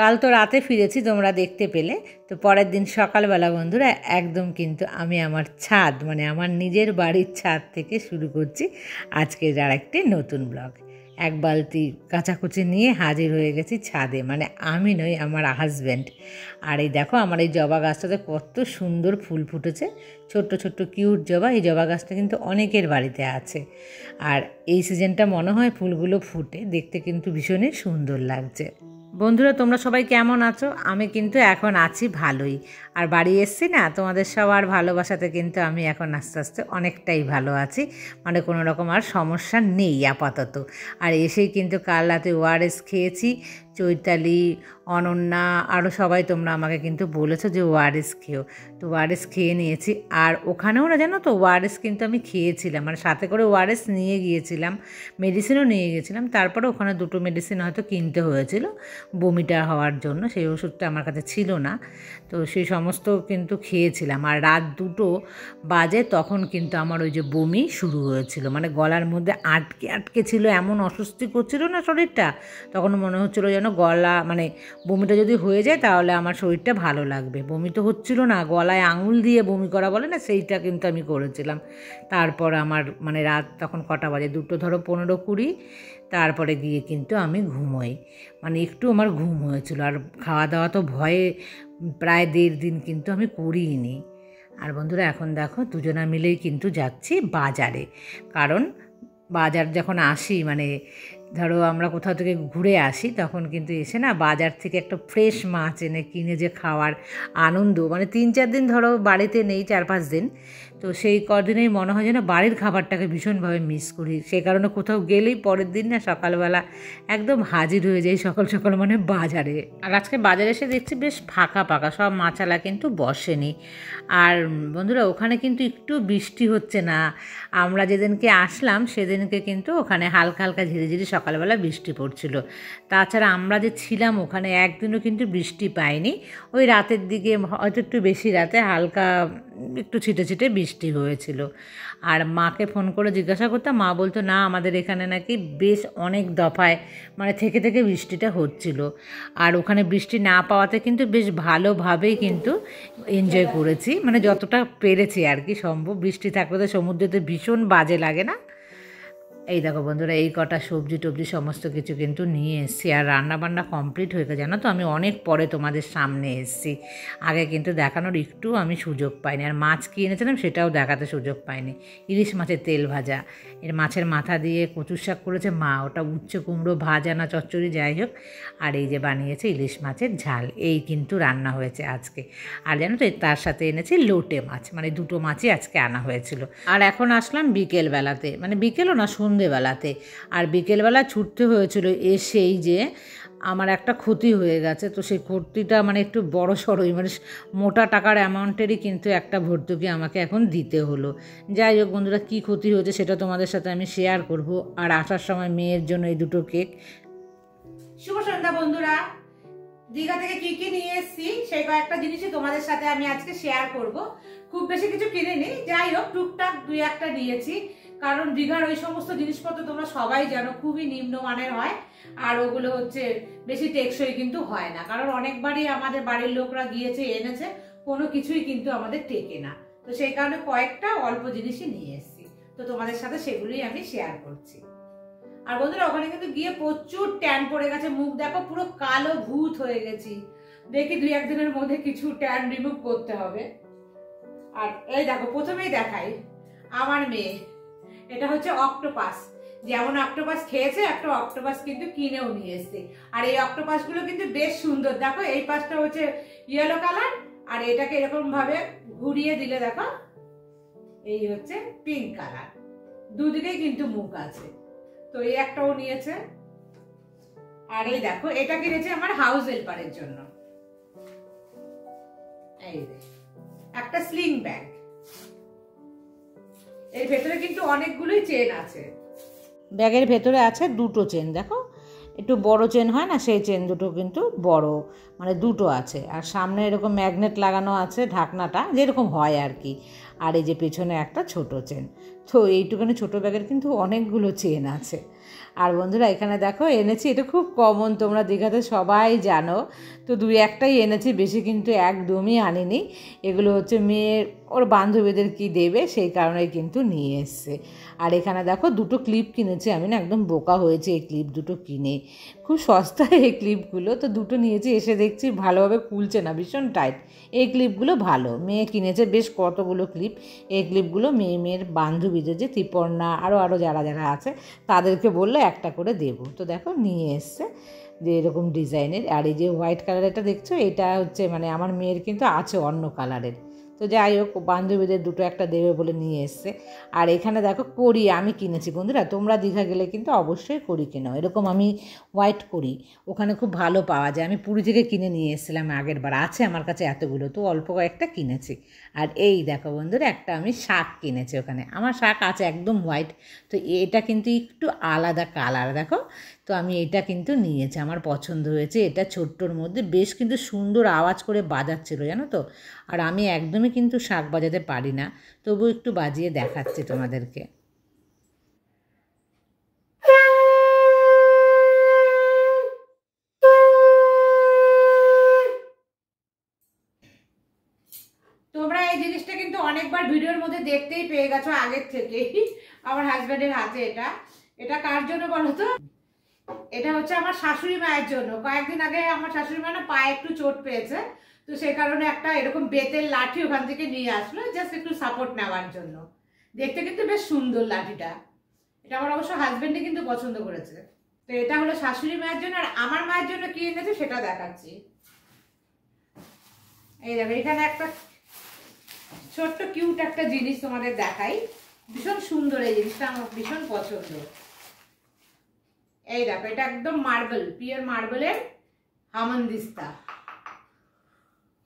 কাল তো রাতে ফিরেছি, তোমরা দেখতে পেলে। তো পরের দিন সকালবেলা বন্ধুরা একদম কিন্তু আমি আমার ছাদ মানে আমার নিজের বাড়ির ছাদ থেকে শুরু করছি আজকের আর একটি নতুন ব্লগ। এক বালতি কাচাকুচি নিয়ে হাজির হয়ে গেছি ছাদে, মানে আমি নই, আমার হাজব্যান্ড। আর এই দেখো আমার এই জবা গাছটাতে কত সুন্দর ফুল ফুটেছে, ছোট্ট ছোট্ট কিউট জবা। এই জবা গাছটা কিন্তু অনেকের বাড়িতে আছে, আর এই সিজনটা মনে হয় ফুলগুলো ফুটে, দেখতে কিন্তু ভীষণই সুন্দর লাগছে। বন্ধুরা তোমরা সবাই কেমন আছো? আমি কিন্তু এখন আছি ভালোই। আর বাড়ি এসছি না, তোমাদের সবার ভালোবাসাতে কিন্তু আমি এখন আস্তে আস্তে অনেকটাই ভালো আছি, মানে কোনো রকম আর সমস্যা নেই আপাতত। আর এসেই কিন্তু কাল রাতে ওআরএস খেয়েছি। চৈতালি, অনন্যা, আরও সবাই তোমরা আমাকে কিন্তু বলেছো যে ওআরএস খেও, তো ওআরএস খেয়ে নিয়েছি। আর ওখানেও না জানো তো ওআরএস কিন্তু আমি খেয়েছিলাম, মানে সাথে করে ওআরএস নিয়ে গিয়েছিলাম, মেডিসিনও নিয়ে গিয়েছিলাম। তারপরে ওখানে দুটো মেডিসিন হয়তো কিনতে হয়েছিল বমিটা হওয়ার জন্য, সেই ওষুধটা আমার কাছে ছিল না, তো সেই সমস্ত কিন্তু খেয়েছিলাম। আর রাত 2টো বাজে তখন কিন্তু আমার ওই যে বমি শুরু হয়েছিল, মানে গলার মধ্যে আটকে আটকে ছিল, এমন অস্বস্তি করছিল না শরীরটা, তখন মনে হচ্ছিলো যেন গলা মানে বমিটা যদি হয়ে যায় তাহলে আমার শরীরটা ভালো লাগবে। বমি তো হচ্ছিল না, গলায় আঙুল দিয়ে বমি করা বলে না, সেইটা কিন্তু আমি করেছিলাম। তারপর আমার মানে রাত তখন কটা বাজে, 2টো ধরো 15-20, তারপরে গিয়ে কিন্তু আমি ঘুমোই, মানে একটু আমার ঘুম হয়েছিল। আর খাওয়া দাওয়া তো ভয়ে প্রায় 1.5 দিন কিন্তু আমি করিনি। আর বন্ধুরা এখন দেখো দুজনা মিলেই কিন্তু যাচ্ছি বাজারে, কারণ বাজার যখন আসি মানে ধরো আমরা কোথাও থেকে ঘুরে আসি তখন কিন্তু এসে না বাজার থেকে একটা ফ্রেশ মাছ এনে কিনে যে খাওয়ার আনন্দ, মানে 3-4 দিন ধরো বাড়িতে নেই, 4-5 দিন, তো সেই কদিনেই মনে হয় যেন বাড়ির খাবারটাকে ভীষণভাবে মিস করি। সেই কারণে কোথাও গেলেই পরের দিন না সকালবেলা একদম হাজির হয়ে যাই সকাল সকাল মানে বাজারে। আর আজকে বাজারে এসে দেখছি বেশ ফাঁকা ফাঁকা, সব মাছালা কিন্তু বসেনি। আর বন্ধুরা ওখানে কিন্তু একটু বৃষ্টি হচ্ছে না, আমরা যেদিনকে আসলাম সেদিনকে কিন্তু ওখানে হালকা হালকা ঝিরিঝিরি সকালবেলা বৃষ্টি পড়ছিল। তাছাড়া আমরা যে ছিলাম ওখানে একদিনও কিন্তু বৃষ্টি পাইনি। ওই রাতের দিকে হয়তো একটু বেশি রাতে হালকা একটু ছিটে ছিটে বৃষ্টি হয়েছিল। আর মাকে ফোন করে জিজ্ঞাসা করতাম, মা বলতো না আমাদের এখানে নাকি বেশ অনেক দফায় মানে থেকে থেকে বৃষ্টিটা হচ্ছিল। আর ওখানে বৃষ্টি না পাওয়াতে কিন্তু বেশ ভালোভাবেই কিন্তু এনজয় করেছি, মানে যতটা পেরেছি আর কি সম্ভব। বৃষ্টি থাকলে তো সমুদ্রেতে ভীষণ বাজে লাগে না। এই দেখো বন্ধুরা এই কটা সবজি টবজি সমস্ত কিছু কিন্তু নিয়ে এসেছি, আর রান্নাবান্না কমপ্লিট হয়ে গেছে। জানো তো আমি অনেক পরে তোমাদের সামনে এসেছি, আগে কিন্তু দেখানোর একটু আমি সুযোগ পাইনি। আর মাছ কি এনেছিলাম সেটাও দেখাতে সুযোগ পাইনি। ইলিশ মাছের তেল ভাজা, এর মাছের মাথা দিয়ে কচুর শাক করেছে মা, ওটা উচ্ছে কুমড়ো ভাজা না চচ্চড়ি যাই হোক, আর এই যে বানিয়েছে ইলিশ মাছের ঝাল, এই কিন্তু রান্না হয়েছে আজকে। আর জানো তো তার সাথে এনেছি লোটে মাছ, মানে 2টো মাছই আজকে আনা হয়েছিল। আর এখন আসলাম বিকেলবেলাতে, মানে বিকেলও না সন্ধেবেলাতে। আর বিকেলবেলা ছুটতে হয়েছিল, এসেই যে আমার একটা ক্ষতি হয়ে গেছে, তো সেই ক্ষতিটা মানে একটু বড় সড়োই, মানে মোটা টাকার অ্যামাউন্টেরই কিন্তু একটা ভর্তুকি আমাকে এখন দিতে হলো। যাই হোক বন্ধুরা কী ক্ষতি হয়েছে সেটা তোমাদের সাথে আমি শেয়ার করব। আর আসার সময় মেয়ের জন্য এই 2টো কেক। শুভ সন্ধ্যা বন্ধুরা, দীঘা থেকে কি কি নিয়ে এসেছি সেই কয়েকটা জিনিসই তোমাদের সাথে আমি আজকে শেয়ার করব। খুব বেশি কিছু কিনিনি, যাই হোক টুকটাক 2-1টা নিয়েছি, কারণ দীঘার ওই সমস্ত জিনিসপত্র তোমরা সবাই জানো খুবই নিম্নমানের হয়, আর ওগুলো হচ্ছে বেশি টেকসই কিন্তু হয় না, কারণ অনেকবারই আমাদের বাড়ির লোকরা গিয়েছে এনেছে, কোনো কিছুই কিন্তু আমাদের টেকে না। তো সেই কারণে কয়েকটা অল্প জিনিসই নিয়ে এসেছি, তো তোমাদের সাথে সেগুলোই আমি শেয়ার করছি। আর বন্ধুরা ওখানে কিন্তু গিয়ে প্রচুর ট্যান পড়ে গেছে, মুখ দেখো পুরো কালো ভূত হয়ে গেছি, দেখি 2-1 দিনের মধ্যে কিছু ট্যান রিমুভ করতে হবে। আর এই দেখো প্রথমেই দেখাই আমার মেয়ে, এটা হচ্ছে অক্টোপাস, যেমন অক্টোপাস খেয়েছে একটা অক্টোপাস কিন্তু কিনেও নিয়ে এসছে। আর এই অক্টোপাসগুলো কিন্তু বেশ সুন্দর, দেখো এই পাশটা হচ্ছে ইয়েলো কালার, আর এটাকে এরকম ভাবে ঘুরিয়ে দিলে দেখো এই হচ্ছে পিঙ্ক কালার, দুদিকেই কিন্তু মুখ আছে। তো এই একটাও নিয়েছে। আর এই দেখো এটা কিনেছে আমার হাউস হেল্পারের জন্য, এই একটা স্লিং ব্যাগ, এর ভেতরে কিন্তু অনেকগুলোই চেন আছে। ব্যাগের ভেতরে আছে 2টো চেন, দেখো একটু বড় চেন হয় না সেই চেন 2টো কিন্তু বড়, মানে 2টো আছে। আর সামনে এরকম ম্যাগনেট লাগানো আছে, ঢাকনাটা যেরকম হয় আর কি। আর এই যে পেছনে একটা ছোট চেন, তো এইটুখানি ছোটো ব্যাগের কিন্তু অনেকগুলো চেন আছে। আর বন্ধুরা এখানে দেখো এনেছি, এটা খুব কমন, তোমরা দীঘাতে সবাই জানো, তো 2-1টাই এনেছি, বেশি কিন্তু একদমই আনিনি। এগুলো হচ্ছে মেয়ের ওর বান্ধবীদের কি দেবে সেই কারণে কিন্তু নিয়ে এসছে। আর এখানে দেখো 2টো ক্লিপ কিনেছি আমি, না একদম বোকা হয়েছে এই ক্লিপ দুটো কিনে, খুব সস্তায় এই ক্লিপগুলো, তো 2টো নিয়েছি, এসে দেখছি ভালোভাবে খুলছে না, ভীষণ টাইট। এই ক্লিপগুলো ভালো, মেয়ে কিনেছে বেশ কতগুলো ক্লিপ। এই ক্লিপগুলো মেয়ের বান্ধবীদের, যে ত্রিপর্ণা আরও যারা যারা আছে তাদেরকে বললে একটা করে দেবো, তো দেখো নিয়ে এসছে যে এরকম ডিজাইনের। আর এই যে হোয়াইট কালারেরটা দেখছো, এটা হচ্ছে মানে আমার মেয়ের কিন্তু আছে অন্য কালারের, তো যাই হোক বান্ধবীদের 2টো একটা দেবে বলে নিয়ে এসছে। আর এখানে দেখো কড়ি আমি কিনেছি বন্ধুরা, তোমরা দীঘা গেলে কিন্তু অবশ্যই কড়ি কেনো, এরকম আমি হোয়াইট কড়ি ওখানে খুব ভালো পাওয়া যায়, আমি পুরী থেকে কিনে নিয়ে এসেছিলাম আগের বার, আছে আমার কাছে এতগুলো, তো অল্প কয়েকটা কিনেছি। আর এই দেখো বন্ধুরা একটা আমি শাক কিনেছি, ওখানে আমার শাক আছে একদম হোয়াইট, তো এটা কিন্তু একটু আলাদা কালার দেখো, তো আমি এটা কিন্তু নিয়েছি, আমার পছন্দ হয়েছে, এটা ছোট্টর মধ্যে বেশ কিন্তু সুন্দর আওয়াজ করে বাজাচ্ছিল জানো তো। আর আমি একদমই কিন্তু শাক বাজাতে পারি না, তবু একটু বাজিয়ে দেখাচ্ছি তোমাদেরকে। তোমরা এই জিনিসটা কিন্তু অনেকবার ভিডিওর মধ্যে দেখতেই পেয়ে গেছো আগের থেকেই, আমার হাজব্যান্ডের হাতে এটা। এটা কার জন্য বলো তো? এটা হচ্ছে আমার শাশুড়ি মায়ের জন্য। কয়েকদিন আগে আমার শাশুড়ি মা না পায়ে একটু চোট পেয়েছে, তো সেই কারণে একটা এরকম বেতের লাঠি ওখান থেকে নিয়ে আসলো, জাস্ট একটু সাপোর্ট নেওয়ার জন্য। দেখতে কিন্তু বেশ সুন্দর লাঠিটা, এটা আমার অবশ্য হাজবেন্ডে কিন্তু পছন্দ করেছে। তো এটা হলো শাশুড়ি মায়ের জন্য, আর আমার মায়ের জন্য কি এনেছে সেটা দেখাচ্ছি। এই দেখো এখানে একটা ছোট্ট কিউট একটা জিনিস তোমাদের দেখাই, ভীষণ সুন্দর, এই জিনিসটা আমার ভীষণ পছন্দ। এই দেখো এটা একদম মার্বেল, পিওর মার্বেলের হামানদিস্তা।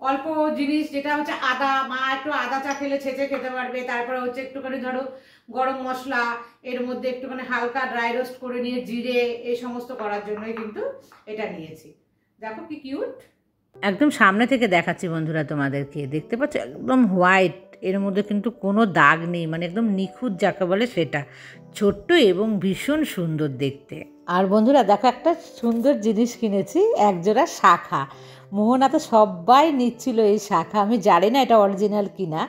অল্প জিনিস, যেটা হচ্ছে আদা, মা একটু আদা চা খেলে ছেঁচে খেতে পারবে, তারপরে হচ্ছে একটুখানি ধরো গরম মশলা, এর মধ্যে একটুখানি হালকা ড্রাই রোস্ট করে নিয়ে জিরে, এই সমস্ত করার জন্যই কিন্তু এটা নিয়েছি। দেখো কি কিউট, একদম সামনে থেকে দেখাচ্ছি বন্ধুরা তোমাদেরকে, দেখতে পাচ্ছ একদম হোয়াইট, এর মধ্যে কিন্তু কোনো দাগ নেই, মানে একদম নিখুঁত যাকে বলে সেটা, ছোট্ট এবং ভীষণ সুন্দর দেখতে। আর বন্ধুরা দেখো একটা সুন্দর জিনিস কিনেছি, একজোড়া শাখা, মোহনা তো সবাই নিচ্ছিল এই শাখা, আমি জানি না এটা অরিজিনাল কিনা,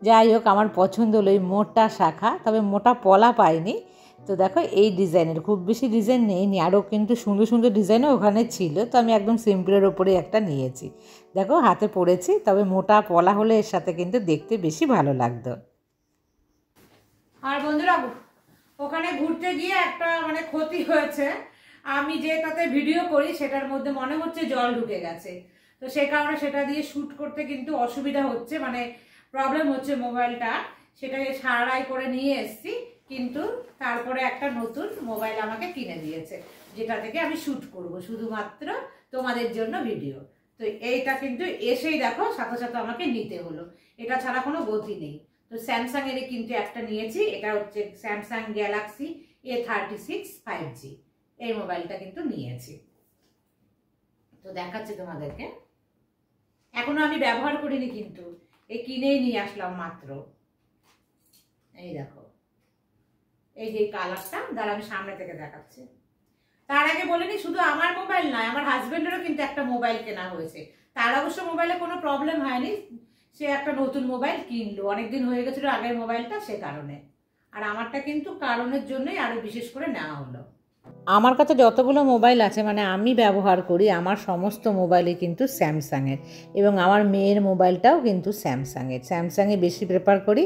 যাই হোক আমার পছন্দ হলো এই মোটা শাখা, তবে মোটা পলা পাইনি। তো দেখো এই ডিজাইনের, খুব বেশি ডিজাইন নেইনি, আরও কিন্তু সুন্দর সুন্দর ডিজাইনও ওখানে ছিল, তো আমি একদম সিম্পলের ওপরে একটা নিয়েছি। দেখো হাতে পড়েছি, তবে মোটা পলা হলে এর সাথে কিন্তু দেখতে বেশি ভালো লাগতো। আর বন্ধুরা ওখানে ঘুরতে গিয়ে একটা মানে ক্ষতি হয়েছে, আমি যেটাতে ভিডিও করি সেটার মধ্যে মনে হচ্ছে জল ঢুকে গেছে, তো সেই কারণে সেটা দিয়ে শ্যুট করতে কিন্তু অসুবিধা হচ্ছে, মানে প্রবলেম হচ্ছে মোবাইলটা, সেটাকে সারাই করে নিয়ে এসেছি, কিন্তু তারপরে একটা নতুন মোবাইল আমাকে কিনে দিয়েছে, যেটা থেকে আমি শ্যুট করব শুধুমাত্র তোমাদের জন্য ভিডিও। তো এইটা কিন্তু এসেই দেখো সাথে সাথে আমাকে নিতে হলো, এটা ছাড়া কোনো গতি নেই। তো স্যামসাং এর কিন্তু একটা নিয়েছি, এটা হচ্ছে স্যামসাং গ্যালাক্সি A36 5G, এই মোবাইলটা কিন্তু নিয়েছি, তো দেখাচ্ছি তোমাদেরকে। এখনো আমি ব্যবহার করিনি, কিন্তু এই কিনেই নিয়ে আসলাম মাত্র। এই দেখো এই যে কালারটা, দ্বারা আমি সামনে থেকে দেখাচ্ছি। তার আগে বলিনি শুধু আমার মোবাইল নয়, আমার হাজবেন্ডেরও কিন্তু একটা মোবাইল কেনা হয়েছে, তার অবশ্য মোবাইলে কোনো প্রবলেম হয়নি, সে একটা নতুন মোবাইল কিনলো, অনেকদিন হয়ে গেছিল আগের মোবাইলটা, সে কারণে। আর আমারটা কিন্তু কারণের জন্যই আরো বিশেষ করে নেওয়া হলো। আমার কাছে যতগুলো মোবাইল আছে মানে আমি ব্যবহার করি, আমার সমস্ত মোবাইলই কিন্তু স্যামসাংয়ের, এবং আমার মেয়ের মোবাইলটাও কিন্তু স্যামসাংয়ে বেশি প্রেফার করি।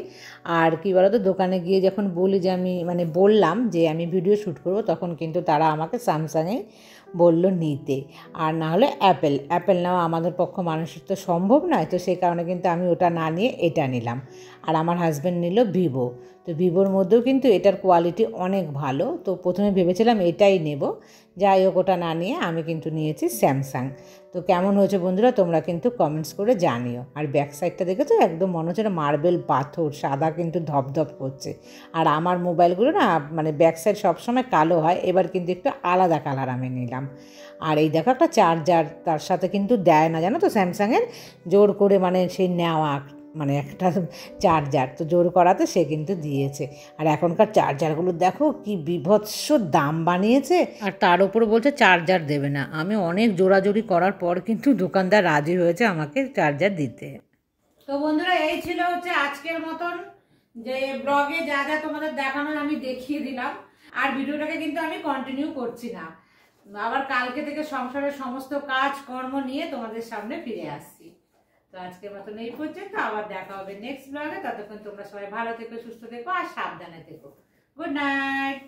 আর কি বলতো, দোকানে গিয়ে যখন বলি যে আমি মানে বললাম যে আমি ভিডিও শ্যুট করব, তখন কিন্তু তারা আমাকে স্যামসাংয়েই বললো নিতে, আর না হলে অ্যাপেল নেওয়া আমাদের পক্ষ মানুষের তো সম্ভব নয়, তো সেই কারণে কিন্তু আমি ওটা না নিয়ে এটা নিলাম। আর আমার হাজব্যান্ড নিল ভিভো, তো ভিভোর মধ্যেও কিন্তু এটার কোয়ালিটি অনেক ভালো, তো প্রথমে ভেবেছিলাম এটাই নেব, যাই হোক ওটা না নিয়ে আমি কিন্তু নিয়েছি স্যামসাং। তো কেমন হয়েছে বন্ধুরা তোমরা কিন্তু কমেন্টস করে জানিও। আর ব্যাক সাইডটা দেখেছো একদম মনে হচ্ছে মার্বেল পাথর, সাদা কিন্তু ধপধপ করছে। আর আমার মোবাইলগুলো না মানে ব্যাক সাইড সবসময় কালো হয়, এবার কিন্তু একটু আলাদা কালার আমি নিলাম। আর এই দেখো একটা চার্জার তার সাথে কিন্তু দেয় না, জানো তো স্যামসাংয়ের, জোর করে মানে সেই নেওয়া মানে একটা চার্জার, তো জোর করাতে সে কিন্তু দিয়েছে। আর এখনকার চার্জারগুলো দেখো কি বিভৎস দাম বানিয়েছে, আর তার উপরে বলছে চার্জার দেবে না। আমি অনেক জোরাজোরি করার পর কিন্তু দোকানদার রাজি হয়েছে আমাকে চার্জার দিতে। তো বন্ধুরা, এই ছিল হচ্ছে আজকের মতন, যে ব্লগে যা যা তোমাদের দেখানোর আমি দেখিয়ে দিলাম। আর ভিডিওটাকে কিন্তু আমি কন্টিনিউ করছি না, আবার কালকে থেকে সংসারের সমস্ত কাজ কর্ম নিয়ে তোমাদের সামনে ফিরে আসছি। তো আজকের মতন এই পর্যন্ত, আবার দেখা হবে নেক্সট ব্লগে। ততক্ষণ তোমরা সবাই ভালো থেকো, সুস্থ থেকো আর সাবধানে থেকো। Good night.